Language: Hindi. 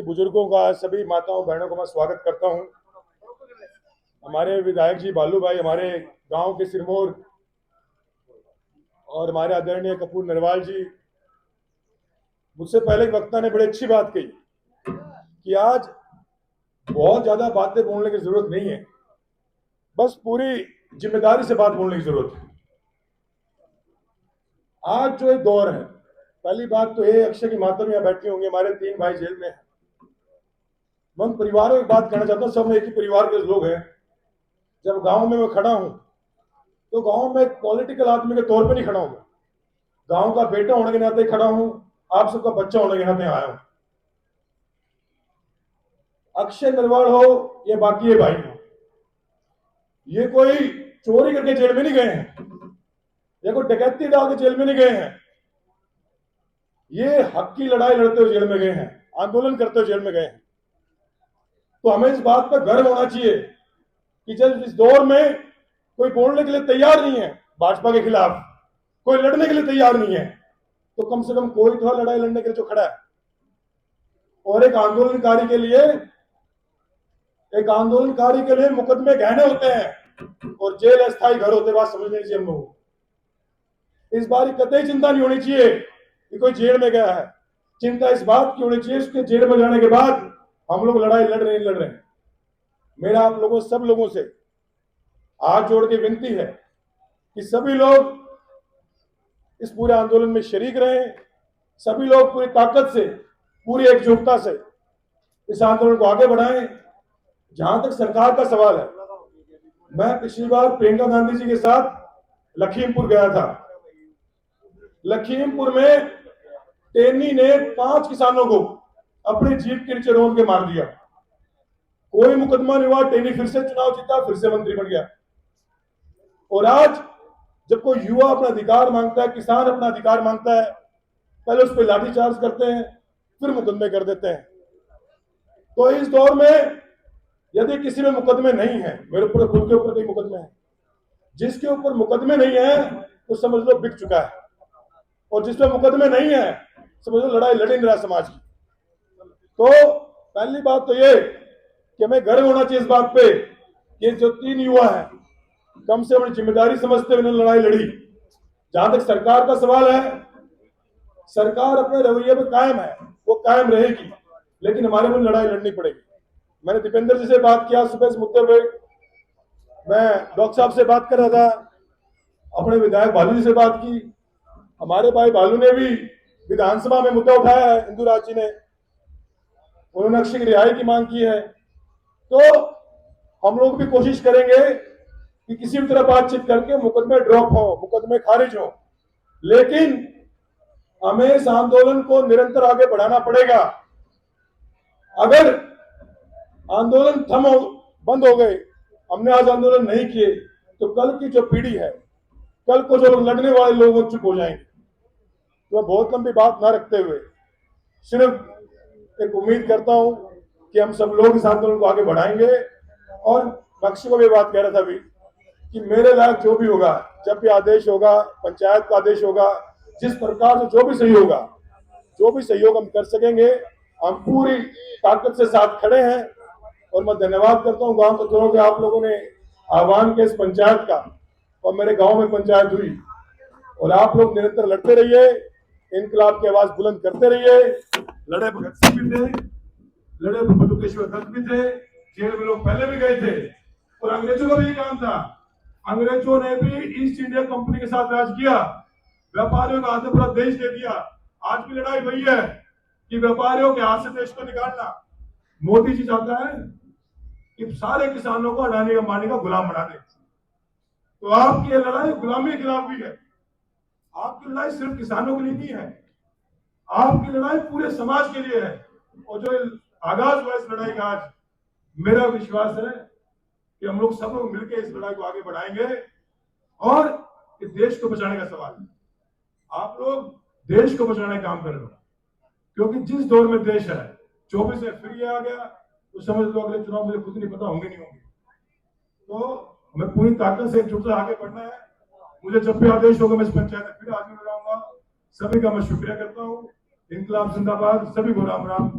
बुजुर्गों का, सभी माताओं बहनों का मैं स्वागत करता हूं। हमारे विधायक जी बालू भाई, हमारे गांव के सिरमौर, और हमारे आदरणीय कपूर नरवाल जी, मुझसे पहले एक वक्ता ने बड़ी अच्छी बात कही कि आज बहुत ज्यादा बातें बोलने की जरूरत नहीं है, बस पूरी जिम्मेदारी से बात बोलने की जरूरत है। आज जो एक दौर है, पहली बात तो ये, अक्षय की माता भी यहाँ बैठी होंगी, हमारे 3 भाई जेल में हैं। मैं उन परिवारों की बात करना चाहता हूँ, सब एक ही परिवार के लोग हैं। जब गांव में मैं खड़ा हूं तो गांव में एक पॉलिटिकल आदमी के तौर पे नहीं खड़ा हूं, गांव का बेटा होने के नाते खड़ा हूं, आप सबका बच्चा होने के नाते आया हूं। अक्षय नरवाल हो या बाकी ये भाई हो, ये कोई चोरी करके जेल में नहीं गए हैं, ये कोई डकैती डाल के जेल में नहीं गए हैं, ये हक की लड़ाई लड़ते हुए जेल में गए हैं, आंदोलन करते हुए जेल में गए हैं। तो हमें इस बात पर गर्व होना चाहिए कि जब इस दौर में कोई बोलने के लिए तैयार नहीं है भाजपा के खिलाफ, कोई लड़ने के लिए तैयार नहीं है, तो कम से कम कोई तो लड़ाई लड़ने के लिए जो खड़ा है। और एक आंदोलनकारी के लिए मुकदमे गहने होते हैं और जेल अस्थायी घर होते, बात समझने चाहिए हम लोगों को। इस बार कतई चिंता नहीं होनी चाहिए कि कोई जेल में गया है, चिंता इस बात की होनी चाहिए उसके जेल में जाने के बाद हम लोग लड़ाई लड़ रहे हैं। मेरा आप लोगों, सब लोगों से हाथ जोड़ के विनती है कि सभी लोग इस पूरे आंदोलन में शरीक रहें, सभी लोग पूरी ताकत से, पूरी एकजुटता से इस आंदोलन को आगे बढ़ाएं। जहां तक सरकार का सवाल है, मैं पिछली बार प्रियंका गांधी जी के साथ लखीमपुर गया था। लखीमपुर में टेनी ने 5 किसानों को अपनी जीप के नीचे रोन के मार दिया। कोई मुकदमा नहीं हुआ, टेनी फिर से चुनाव जीता, फिर से मंत्री बन गया। और आज जब कोई युवा अपना अधिकार मांगता है, किसान अपना अधिकार मांगता है, पहले उस पर लाठीचार्ज करते हैं, फिर मुकदमे कर देते हैं। तो इस दौर में यदि किसी में मुकदमे नहीं है, मेरे ऊपर खुद के ऊपर कई मुकदमे हैं, जिसके ऊपर मुकदमे नहीं है तो समझ लो बिक चुका है, और जिसमें मुकदमे नहीं है समझ लो लड़ाई लड़ नहीं रहा समाज की। तो पहली बात तो ये कि हमें गर्व होना चाहिए इस बात पे कि जो 3 युवा हैं, कम से कम जिम्मेदारी समझते हुए लड़ाई लड़ी। जहां तक सरकार का सवाल है, सरकार अपने रवैये पे कायम है, वो कायम रहेगी, लेकिन हमारे को लड़ाई लड़नी पड़ेगी। मैंने दीपेंद्र जी से बात किया सुबह इस मुद्दे पे, मैं डॉक्टर साहब से बात कर रहा था, अपने विधायक बालू जी से बात की, हमारे भाई बालू ने भी विधानसभा में मुद्दा उठाया है, इंदु राज जी ने, उन्होंने अक्षय की रिहाई की मांग की है। तो हम लोग भी कोशिश करेंगे कि किसी भी तरह बातचीत करके मुकदमे ड्रॉप हो, मुकदमे खारिज हो, लेकिन हमें इस आंदोलन को निरंतर आगे बढ़ाना पड़ेगा। अगर आंदोलन बंद हो गए, हमने आज आंदोलन नहीं किए, तो कल की जो पीढ़ी है, कल को जो लड़ने वाले लोग वो चुप हो जाएंगे। तो बहुत लंबी बात ना रखते हुए सिर्फ एक उम्मीद करता हूं कि हम सब लोग इस आंदोलन को आगे बढ़ाएंगे। और बख्शी को भी बात कह रहा था अभी कि मेरे लायक जो भी होगा, जब भी आदेश होगा, पंचायत का आदेश होगा, जिस प्रकार से जो भी सहयोग हम कर सकेंगे, हम पूरी ताकत से साथ खड़े हैं। और मैं धन्यवाद करता हूँ गांव के आप लोगों ने आह्वान किया इस पंचायत का, और मेरे गांव में पंचायत हुई, और आप लोग निरंतर लड़ते रहिए, इनकलाब की आवाज बुलंद करते रहिए। लड़े भगत सिंह भी थे, लड़े बटुकेश्वर दत्त भी थे, जेल में लोग पहले भी गए थे, और अंग्रेजों का भी काम था। अंग्रेजों ने भी ईस्ट इंडिया कंपनी के साथ राज किया, व्यापारियों का हाथ पूरा देश दे दिया। आज की लड़ाई वही है कि व्यापारियों के हाथ से देश को निकालना। मोदी जी चाहता है कि सारे किसानों को अडानी अंबानी का गुलाम बना दे। तो आपकी लड़ाई गुलामी के खिलाफ भी है, आपकी लड़ाई सिर्फ किसानों के लिए नहीं है, आपकी लड़ाई पूरे समाज के लिए है। और जो आगाज हुआ इस लड़ाई का आज, मेरा विश्वास है कि हम लोग सब लोग मिलकर इस लड़ाई को आगे बढ़ाएंगे। और इस देश को बचाने का सवाल है, आप लोग देश को बचाने का काम कर रहे हो, क्योंकि जिस दौर में देश है, 24 में फिर ये आ गया, तो समझ लो अगले चुनाव मुझे खुद नहीं पता होंगे नहीं होंगे। तो हमें पूरी ताकत से एकजुट से आगे बढ़ना है। मुझे जब भी आदेश होगा मैं इस पंचायत में फिर आगे बढ़ाऊंगा। सभी का मैं शुक्रिया करता हूँ। इनकलाब जिंदाबाद, सभी को राम राम।